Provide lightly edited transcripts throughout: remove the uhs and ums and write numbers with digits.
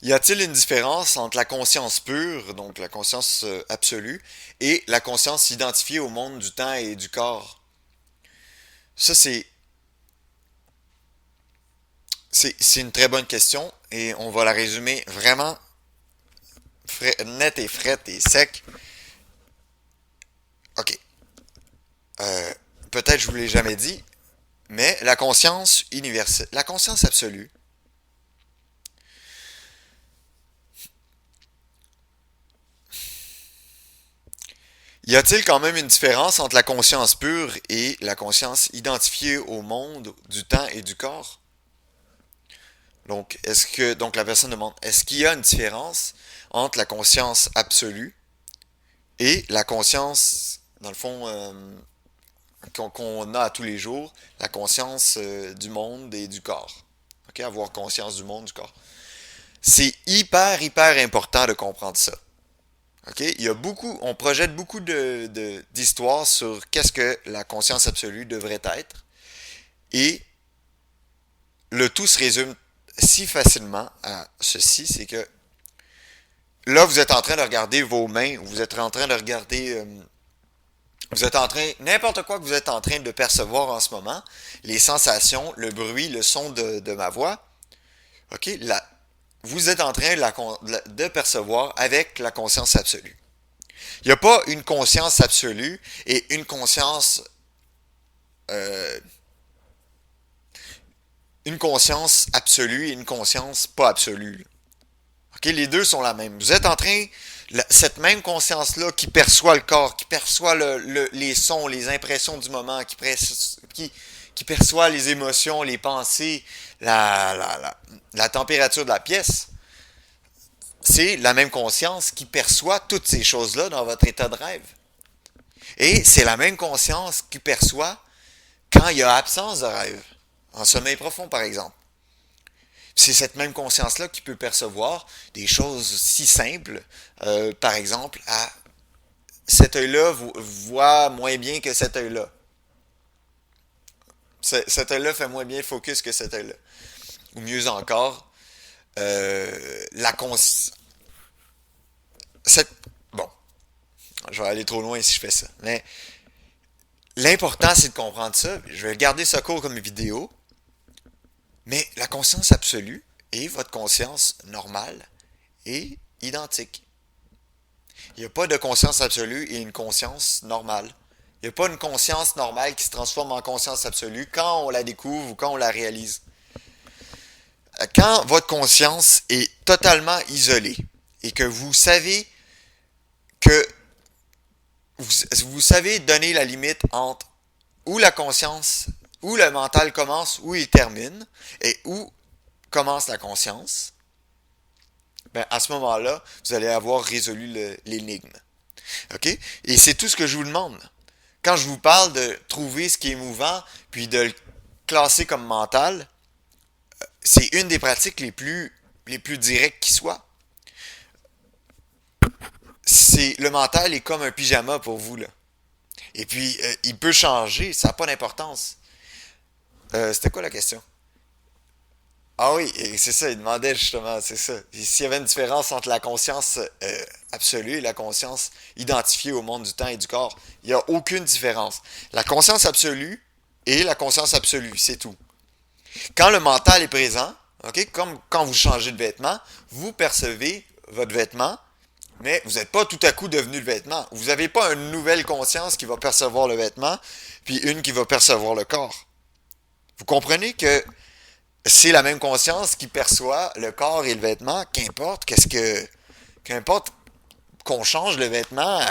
Y a-t-il une différence entre la conscience pure, donc la conscience absolue, et la conscience identifiée au monde du temps et du corps? Ça, c'est une très bonne question et on va la résumer vraiment nette et frette et sec. OK. Euh, Peut-être je vous l'ai jamais dit, mais la conscience universelle, la conscience absolue, y a-t-il quand même une différence entre la conscience pure et la conscience identifiée au monde du temps et du corps? Donc la personne demande, est-ce qu'il y a une différence entre la conscience absolue et la conscience, dans le fond, qu'on a à tous les jours, la conscience du monde et du corps. OK? Avoir conscience du monde, du corps. C'est hyper important de comprendre ça. OK? Il y a beaucoup, on projette beaucoup d'histoires sur qu'est-ce que la conscience absolue devrait être. Et le tout se résume si facilement à ceci, c'est que là, vous êtes en train de regarder vos mains, vous êtes en train de regarder vous êtes en train, n'importe quoi que vous êtes en train de percevoir en ce moment, les sensations, le bruit, le son de ma voix, ok, vous êtes en train de percevoir avec la conscience absolue. Il n'y a pas une conscience absolue et euh, une conscience absolue et une conscience pas absolue. Ok, les deux sont la même. Vous êtes en train, cette même conscience-là qui perçoit le corps, qui perçoit les sons, les impressions du moment, qui perçoit les émotions, les pensées, la température de la pièce, c'est la même conscience qui perçoit toutes ces choses-là dans votre état de rêve. Et c'est la même conscience qui perçoit quand il y a absence de rêve, en sommeil profond par exemple. C'est cette même conscience-là qui peut percevoir des choses si simples. Par exemple, cet œil-là voit moins bien que cet œil-là. Cet œil-là fait moins bien le focus que cet œil-là. Ou mieux encore, la conscience. Bon, je vais aller trop loin si je fais ça. Mais l'important, c'est de comprendre ça. Je vais garder ça court comme vidéo. Mais la conscience absolue et votre conscience normale est identique. Il n'y a pas de conscience absolue et une conscience normale. Il n'y a pas une conscience normale qui se transforme en conscience absolue quand on la découvre ou quand on la réalise. Quand votre conscience est totalement isolée et que que vous savez donner la limite entre où la conscience, où le mental commence, où il termine, et où commence la conscience, ben à ce moment-là, vous allez avoir résolu l'énigme. OK? Et c'est tout ce que je vous demande. Quand je vous parle de trouver ce qui est mouvant, puis de le classer comme mental, c'est une des pratiques les plus directes qui soit. Le mental est comme un pyjama pour vous, là. Et puis, il peut changer, ça n'a pas d'importance. C'était quoi la question? Ah oui, c'est ça, il demandait justement, c'est ça. S'il y avait une différence entre la conscience absolue et la conscience identifiée au monde du temps et du corps, il n'y a aucune différence. La conscience absolue et la conscience absolue, c'est tout. Quand le mental est présent, ok, comme quand vous changez de vêtement, vous percevez votre vêtement, mais vous n'êtes pas tout à coup devenu le vêtement. Vous n'avez pas une nouvelle conscience qui va percevoir le vêtement, puis une qui va percevoir le corps. Vous comprenez que c'est la même conscience qui perçoit le corps et le vêtement, qu'importe qu'on change le vêtement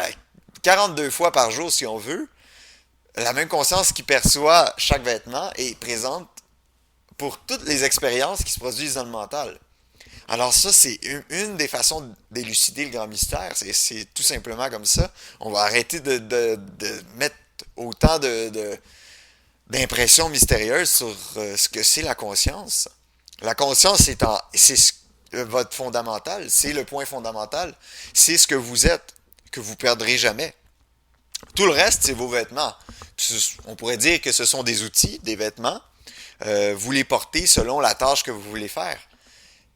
42 fois par jour si on veut, la même conscience qui perçoit chaque vêtement est présente pour toutes les expériences qui se produisent dans le mental. Alors ça, c'est une des façons d'élucider le grand mystère. C'est tout simplement comme ça. On va arrêter de mettre autant d'impressions mystérieuses sur ce que c'est la conscience. La conscience, votre fondamental, c'est le point fondamental. C'est ce que vous êtes, que vous perdrez jamais. Tout le reste, c'est vos vêtements. On pourrait dire que ce sont des outils, des vêtements. Vous les portez selon la tâche que vous voulez faire.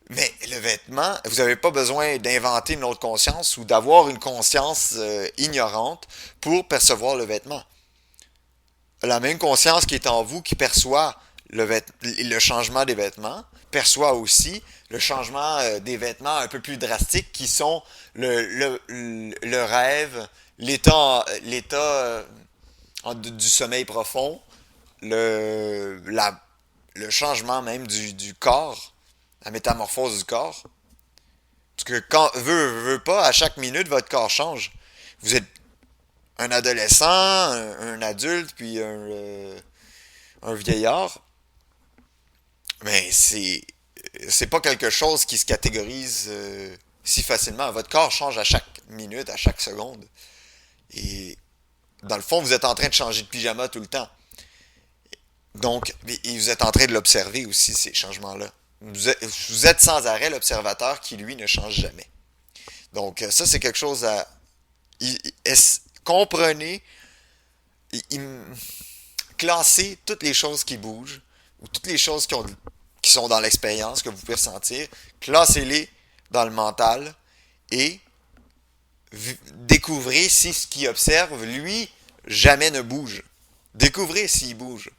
Mais le vêtement, vous n'avez pas besoin d'inventer une autre conscience ou d'avoir une conscience ignorante pour percevoir le vêtement. La même conscience qui est en vous, qui perçoit le changement des vêtements, perçoit aussi le changement des vêtements un peu plus drastiques qui sont le rêve, l'état du sommeil profond, le, la, le changement même du corps, la métamorphose du corps. Parce que quand veut pas, à chaque minute, votre corps change. Vous êtes un adolescent, un adulte, puis un vieillard. Mais c'est pas quelque chose qui se catégorise si facilement. Votre corps change à chaque minute, à chaque seconde. Et dans le fond, vous êtes en train de changer de pyjama tout le temps. Donc, et vous êtes en train de l'observer aussi, ces changements-là. Vous êtes sans arrêt l'observateur qui, lui, ne change jamais. Donc, ça, c'est quelque chose à... Comprenez, classez toutes les choses qui bougent, ou toutes les choses qui sont dans l'expérience, que vous pouvez ressentir, classez-les dans le mental, et découvrez si ce qu'il observe, lui, jamais ne bouge. Découvrez s'il bouge.